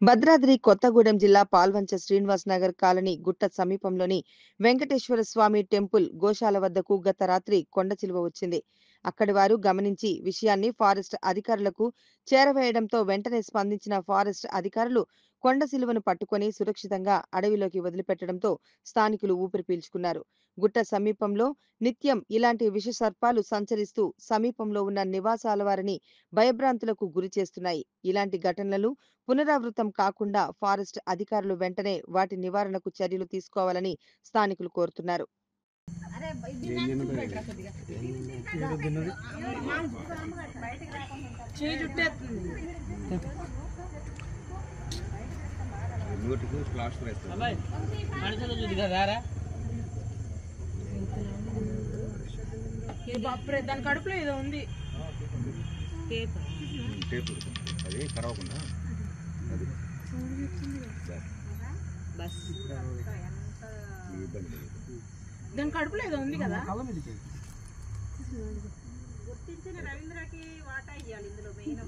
భద్రాద్రి కొత్తగూడెం జిల్లా పాల్వంచ శ్రీనివాస్ నగర్ కాలనీ గుట్ట సమీపంలోని వెంకటేశ్వర స్వామి టెంపుల్ గోశాల వద్దకు గత రాత్రి కొండచిలువ వచ్చింది. అక్కడి వారు గమనించి విషయాన్ని ఫారెస్ట్ అధికారులకు చేరవేయడంతో వెంటనే స్పందించిన ఫారెస్ట్ అధికారులు కొండ సిలువను పట్టుకొని సురక్షితంగా అడవిలోకి వదిలిపెట్టడంతో స్థానికులు ఊపిరి పీల్చుకున్నారు. గుట్ట సమీపంలో నిత్యం ఇలాంటి విష సర్పాలు సంచరిస్తూ సమీపంలో ఉన్న నివాసాల వారిని భయభ్రాంతులకు గురి చేస్తున్నాయి. ఇలాంటి ఘటనలు పునరావృతం కాకుండా ఫారెస్ట్ అధికారులు వెంటనే వాటి నివారణకు చర్యలు తీసుకోవాలని స్థానికులు కోరుతున్నారు. దాని కడుపులో ఏదో ఉంది దాని కడుపులో ఏదో ఉంది కదా. గుర్తించిన రవీంద్రకి వాటా ఇవ్వాలి ఇందులో మెయిన్.